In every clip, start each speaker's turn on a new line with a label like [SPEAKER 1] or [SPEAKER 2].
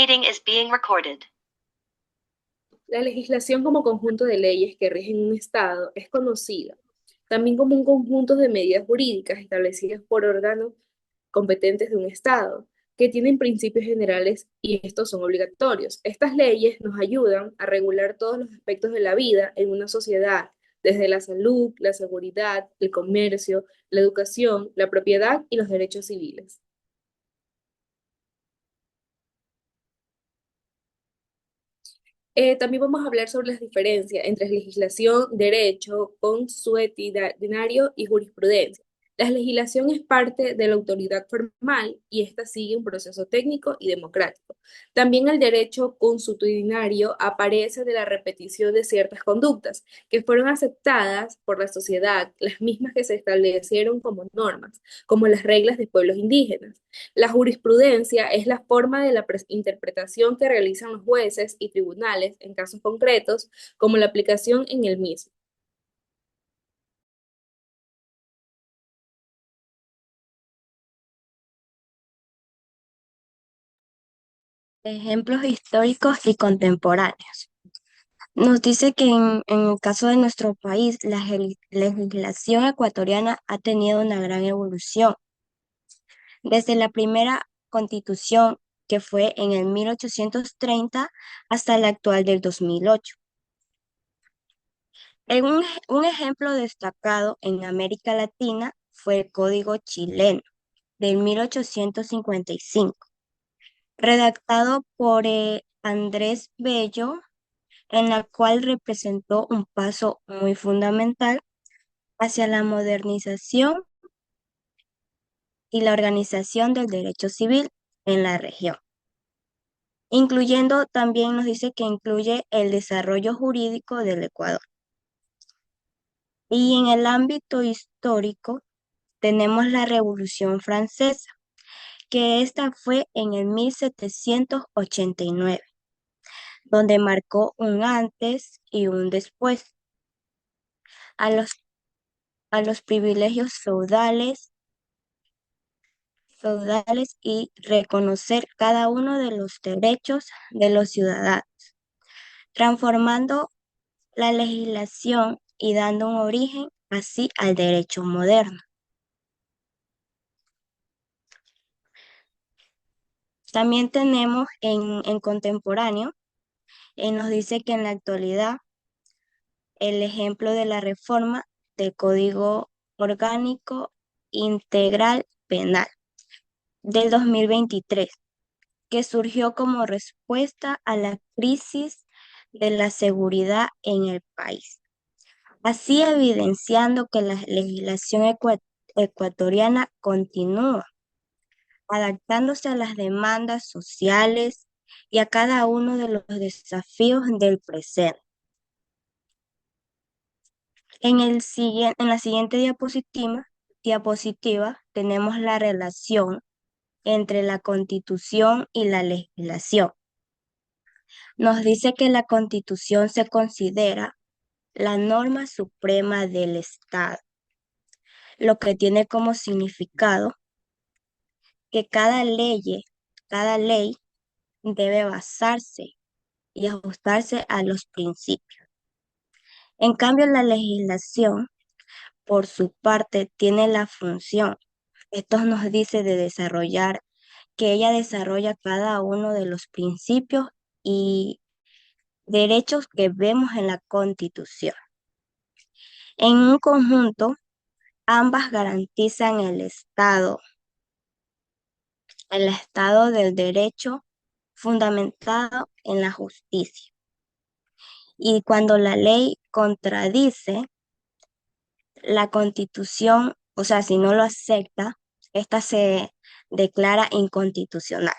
[SPEAKER 1] meeting is being recorded. La legislación como conjunto de leyes que rigen un Estado es conocida también como un conjunto de medidas jurídicas establecidas por órganos competentes de un Estado, que tienen principios generales y estos son obligatorios. Estas leyes nos ayudan a regular todos los aspectos de la vida en una sociedad, desde la salud, la seguridad, el comercio, la educación, la propiedad y los derechos civiles. También vamos a hablar sobre las diferencias entre legislación, derecho, consuetudinario y jurisprudencia. La legislación es parte de la autoridad formal y esta sigue un proceso técnico y democrático. También el derecho consuetudinario aparece de la repetición de ciertas conductas que fueron aceptadas por la sociedad, las mismas que se establecieron como normas, como las reglas de pueblos indígenas. La jurisprudencia es la forma de la interpretación que realizan los jueces y tribunales en casos concretos, como la aplicación en el mismo.
[SPEAKER 2] Ejemplos históricos y contemporáneos. Nos dice que en el caso de nuestro país, la legislación ecuatoriana ha tenido una gran evolución. Desde la primera constitución, que fue en el 1830, hasta la actual del 2008. Un ejemplo destacado en América Latina fue el Código chileno del 1855, redactado por Andrés Bello, en la cual representó un paso muy fundamental hacia la modernización y la organización del derecho civil en la región. Incluyendo, también nos dice que incluye el desarrollo jurídico del Ecuador. Y en el ámbito histórico tenemos la Revolución Francesa, que esta fue en el 1789, donde marcó un antes y un después a los privilegios feudales y reconocer cada uno de los derechos de los ciudadanos, transformando la legislación y dando un origen así al derecho moderno. También tenemos en contemporáneo, nos dice que en la actualidad el ejemplo de la reforma del Código Orgánico Integral Penal del 2023, que surgió como respuesta a la crisis de la seguridad en el país, así evidenciando que la legislación ecuatoriana continúa adaptándose a las demandas sociales y a cada uno de los desafíos del presente. En la siguiente diapositiva tenemos la relación entre la Constitución y la legislación. Nos dice que la Constitución se considera la norma suprema del Estado, lo que tiene como significado que cada ley debe basarse y ajustarse a los principios. En cambio, la legislación, por su parte, tiene la función, esto nos dice de desarrollar, que ella desarrolla cada uno de los principios y derechos que vemos en la Constitución. En un conjunto, ambas garantizan el Estado del Derecho fundamentado en la justicia. Y cuando la ley contradice la Constitución, o sea, si no lo acepta, esta se declara inconstitucional.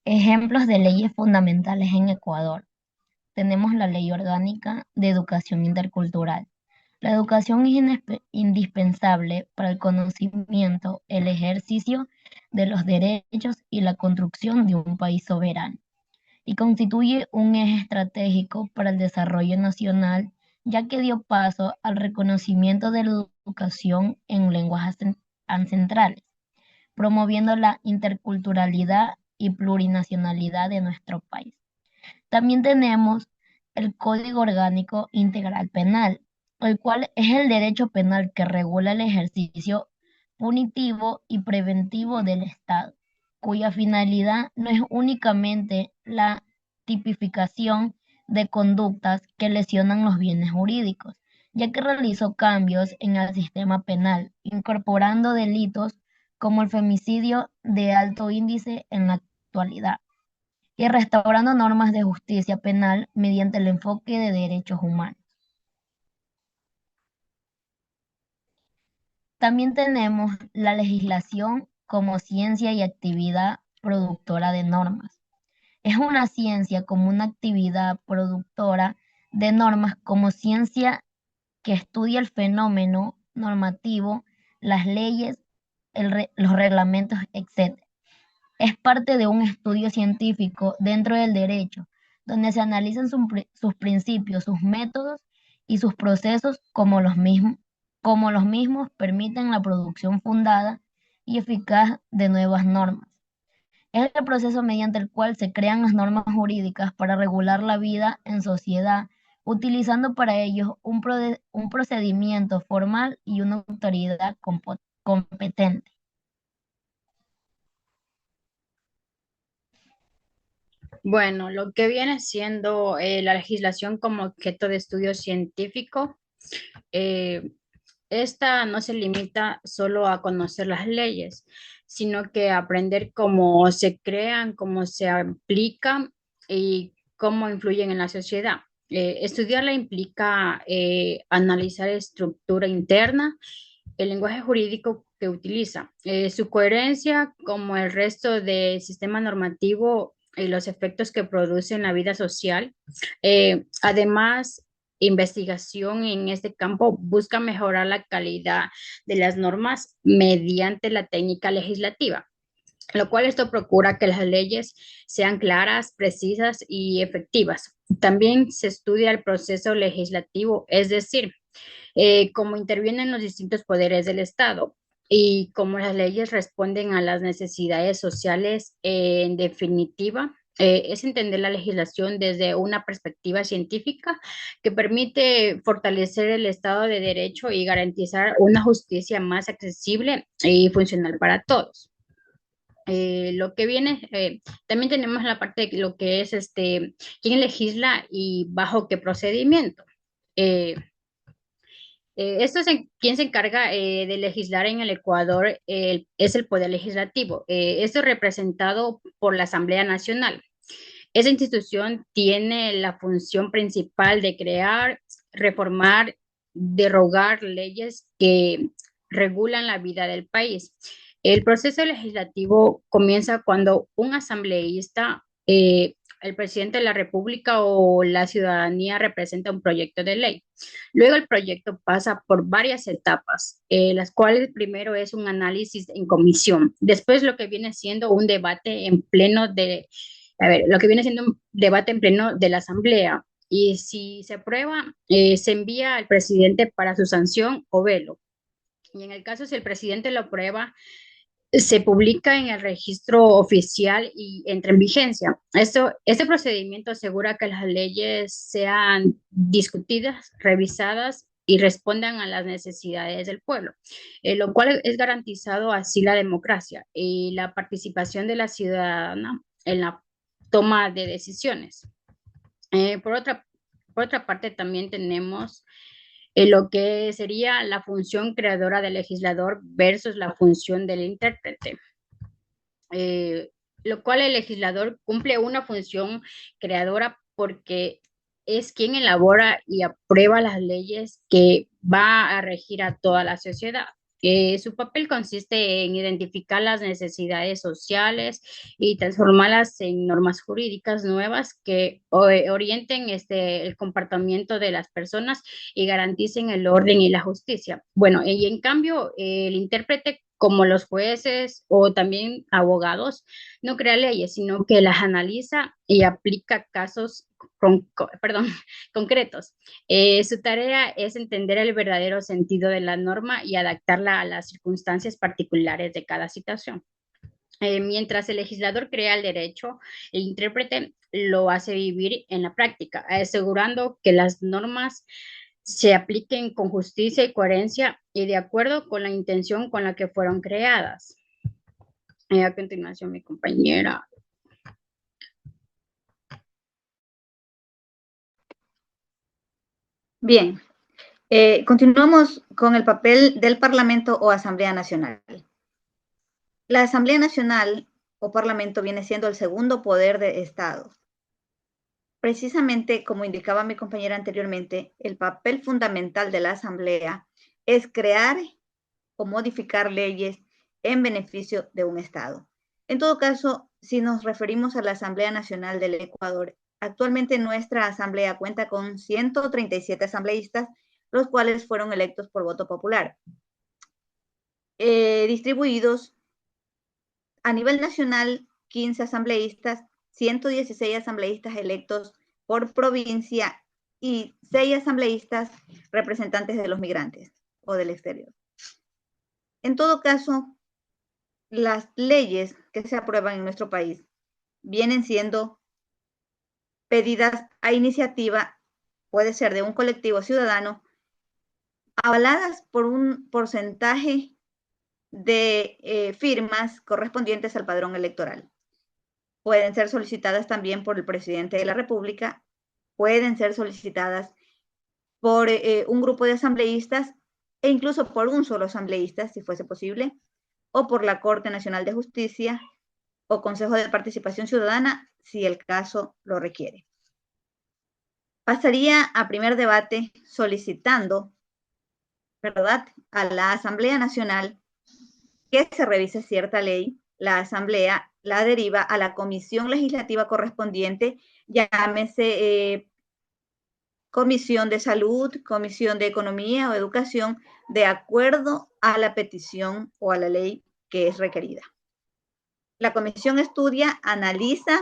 [SPEAKER 3] Ejemplos de leyes fundamentales en Ecuador. Tenemos la Ley Orgánica de Educación Intercultural. La educación es indispensable para el conocimiento, el ejercicio de los derechos y la construcción de un país soberano, y constituye un eje estratégico para el desarrollo nacional ya que dio paso al reconocimiento de la educación en lenguas ancestrales, promoviendo la interculturalidad y plurinacionalidad de nuestro país. También tenemos el Código Orgánico Integral Penal, el cual es el derecho penal que regula el ejercicio punitivo y preventivo del Estado, cuya finalidad no es únicamente la tipificación de conductas que lesionan los bienes jurídicos, ya que realizó cambios en el sistema penal, incorporando delitos como el femicidio de alto índice en la actualidad y restaurando normas de justicia penal mediante el enfoque de derechos humanos. También tenemos la legislación como ciencia y actividad productora de normas. Es una ciencia como una actividad productora de normas como ciencia que estudia el fenómeno normativo, las leyes, los reglamentos, etc. Es parte de un estudio científico dentro del derecho, donde se analizan sus principios, sus métodos y sus procesos como los mismos permiten la producción fundada y eficaz de nuevas normas. Es el proceso mediante el cual se crean las normas jurídicas para regular la vida en sociedad, utilizando para ello un procedimiento formal y una autoridad competente.
[SPEAKER 4] Bueno, lo que viene siendo la legislación como objeto de estudio científico, eh, esta no se limita solo a conocer las leyes, sino que a aprender cómo se crean, cómo se aplican y cómo influyen en la sociedad. Estudiarla implica analizar estructura interna, el lenguaje jurídico que utiliza, su coherencia como el resto del sistema normativo y los efectos que produce en la vida social. Además, investigación en este campo busca mejorar la calidad de las normas mediante la técnica legislativa, lo cual esto procura que las leyes sean claras, precisas y efectivas. También se estudia el proceso legislativo, es decir, cómo intervienen los distintos poderes del Estado y cómo las leyes responden a las necesidades sociales. En definitiva, es entender la legislación desde una perspectiva científica que permite fortalecer el Estado de Derecho y garantizar una justicia más accesible y funcional para todos. Lo que viene, también tenemos la parte de lo que es quién legisla y bajo qué procedimiento. Eh, quien se encarga de legislar en el Ecuador es el Poder Legislativo. Esto es representado por la Asamblea Nacional. Esa institución tiene la función principal de crear, reformar, derogar leyes que regulan la vida del país. El proceso legislativo comienza cuando un asambleísta, el presidente de la República o la ciudadanía representa un proyecto de ley. Luego el proyecto pasa por varias etapas, las cuales primero es un análisis en comisión, después lo que viene siendo un debate en pleno lo que viene siendo un debate en pleno de la Asamblea. Y si se aprueba, se envía al presidente para su sanción o velo. Y en el caso si el presidente lo aprueba, se publica en el registro oficial y entra en vigencia. Este procedimiento asegura que las leyes sean discutidas, revisadas y respondan a las necesidades del pueblo, lo cual es garantizado así la democracia y la participación de la ciudadana en la toma de decisiones. Eh, por otra, por otra parte, también tenemos lo que sería la función creadora del legislador versus la función del intérprete, eh, lo cual el legislador cumple una función creadora porque es quien elabora y aprueba las leyes que va a regir a toda la sociedad. Su papel consiste en identificar las necesidades sociales y transformarlas en normas jurídicas nuevas que orienten el comportamiento de las personas y garanticen el orden y la justicia. Bueno, y en cambio, el intérprete como los jueces o también abogados, no crea leyes, sino que las analiza y aplica casos perdón, concretos. Su tarea es entender el verdadero sentido de la norma y adaptarla a las circunstancias particulares de cada situación. Mientras el legislador crea el derecho, el intérprete lo hace vivir en la práctica, asegurando que las normas se apliquen con justicia y coherencia y de acuerdo con la intención con la que fueron creadas. A continuación, mi compañera.
[SPEAKER 5] Bien, continuamos con el papel del Parlamento o Asamblea Nacional. La Asamblea Nacional o Parlamento viene siendo el segundo poder de Estado. Precisamente, como indicaba mi compañera anteriormente, el papel fundamental de la Asamblea es crear o modificar leyes en beneficio de un Estado. En todo caso, si nos referimos a la Asamblea Nacional del Ecuador, actualmente nuestra Asamblea cuenta con 137 asambleístas, los cuales fueron electos por voto popular, distribuidos a nivel nacional, 15 asambleístas, 116 asambleístas electos por provincia y 6 asambleístas representantes de los migrantes o del exterior. En todo caso, las leyes que se aprueban en nuestro país vienen siendo pedidas a iniciativa, puede ser de un colectivo ciudadano, avaladas por un porcentaje de firmas correspondientes al padrón electoral. Pueden ser solicitadas también por el presidente de la República, pueden ser solicitadas por un grupo de asambleístas e incluso por un solo asambleísta, si fuese posible, o por la Corte Nacional de Justicia o Consejo de Participación Ciudadana, si el caso lo requiere. Pasaría a primer debate solicitando, ¿verdad?, a la Asamblea Nacional que se revise cierta ley. La Asamblea la deriva a la comisión legislativa correspondiente, llámese Comisión de Salud, Comisión de Economía o Educación, de acuerdo a la petición o a la ley que es requerida. La comisión estudia, analiza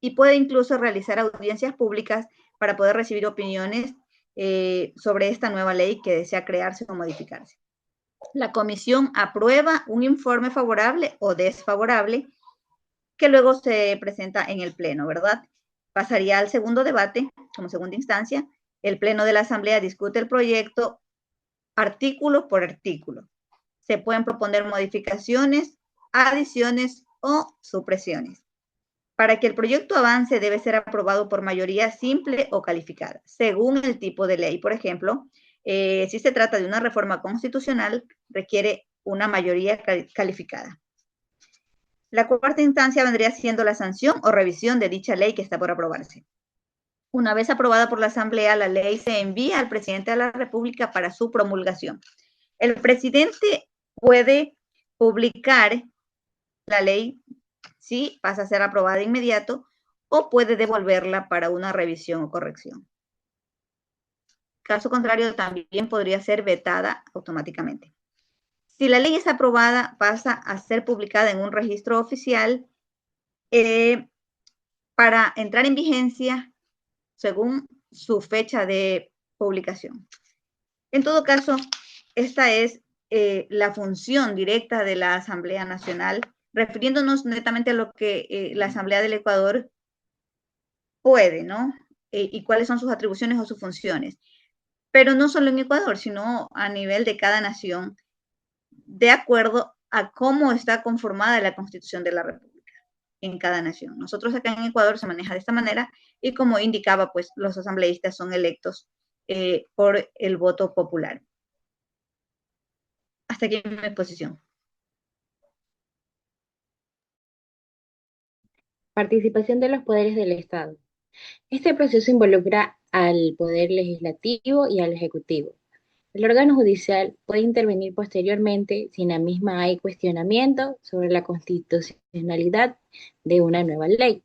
[SPEAKER 5] y puede incluso realizar audiencias públicas para poder recibir opiniones sobre esta nueva ley que desea crearse o modificarse. La comisión aprueba un informe favorable o desfavorable que luego se presenta en el pleno, ¿verdad? Pasaría al segundo debate, como segunda instancia. El pleno de la Asamblea discute el proyecto artículo por artículo. Se pueden proponer modificaciones, adiciones o supresiones. Para que el proyecto avance debe ser aprobado por mayoría simple o calificada, según el tipo de ley. Por ejemplo, si se trata de una reforma constitucional, requiere una mayoría calificada. La cuarta instancia vendría siendo la sanción o revisión de dicha ley que está por aprobarse. Una vez aprobada por la Asamblea, la ley se envía al presidente de la República para su promulgación. El presidente puede publicar la ley si pasa a ser aprobada de inmediato o puede devolverla para una revisión o corrección. Caso contrario, también podría ser vetada automáticamente. Si la ley es aprobada, pasa a ser publicada en un registro oficial para entrar en vigencia según su fecha de publicación. En todo caso, esta es la función directa de la Asamblea Nacional, refiriéndonos netamente a lo que la Asamblea del Ecuador puede, ¿no? Y cuáles son sus atribuciones o sus funciones. Pero no solo en Ecuador, sino a nivel de cada nación, de acuerdo a cómo está conformada la Constitución de la República en cada nación. Nosotros acá en Ecuador se maneja de esta manera y como indicaba, pues los asambleístas son electos por el voto popular. Hasta aquí mi exposición.
[SPEAKER 6] Participación de los poderes del Estado. Este proceso involucra al poder legislativo y al ejecutivo. El órgano judicial puede intervenir posteriormente si en la misma hay cuestionamiento sobre la constitucionalidad de una nueva ley.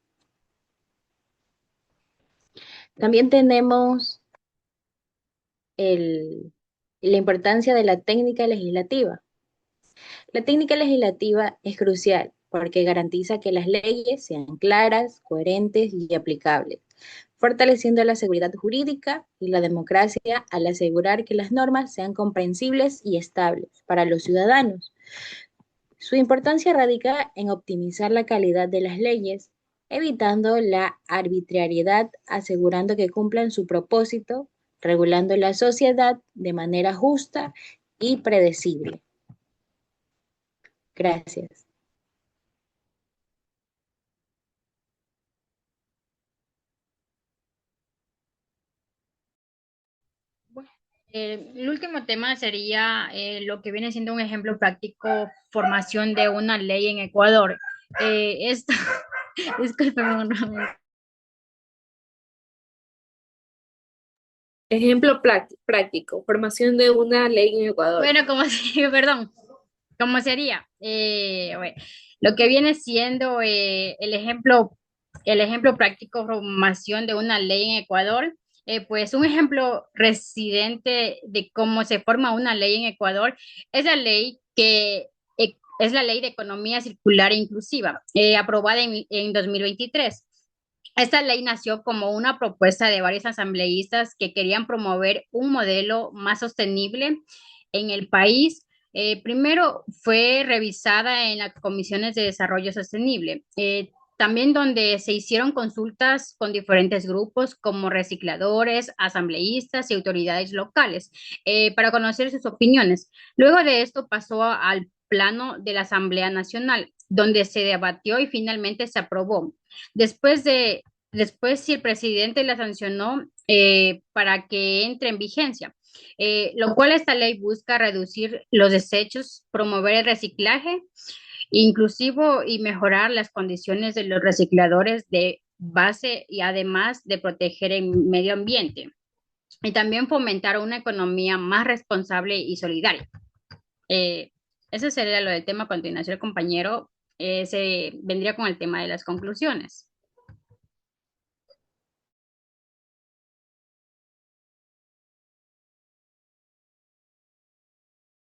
[SPEAKER 6] También tenemos la importancia de la técnica legislativa. La técnica legislativa es crucial porque garantiza que las leyes sean claras, coherentes y aplicables, fortaleciendo la seguridad jurídica y la democracia al asegurar que las normas sean comprensibles y estables para los ciudadanos. Su importancia radica en optimizar la calidad de las leyes, evitando la arbitrariedad, asegurando que cumplan su propósito, regulando la sociedad de manera justa y predecible. Gracias.
[SPEAKER 4] Bueno, el último tema sería lo que viene siendo un ejemplo práctico, formación de una ley en Ecuador. Esto, discúlpeme un momento.
[SPEAKER 1] Ejemplo práctico, formación de una ley en Ecuador.
[SPEAKER 4] Bueno, como si, perdón, ¿cómo sería? Bueno, lo que viene siendo el ejemplo práctico, formación de una ley en Ecuador, pues un ejemplo residente de cómo se forma una ley en Ecuador es la ley es la ley de economía circular e inclusiva, aprobada en 2023. Esta ley nació como una propuesta de varios asambleístas que querían promover un modelo más sostenible en el país. Primero fue revisada en las comisiones de desarrollo sostenible, también donde se hicieron consultas con diferentes grupos como recicladores, asambleístas y autoridades locales para conocer sus opiniones. Luego de esto pasó al plano de la Asamblea Nacional, donde se debatió y finalmente se aprobó. Después de Después, si el presidente la sancionó para que entre en vigencia, lo cual esta ley busca reducir los desechos, promover el reciclaje inclusivo y mejorar las condiciones de los recicladores de base y además de proteger el medio ambiente y también fomentar una economía más responsable y solidaria. Eh, Ese sería lo del tema. A continuación, el compañero se vendría con el tema de las conclusiones.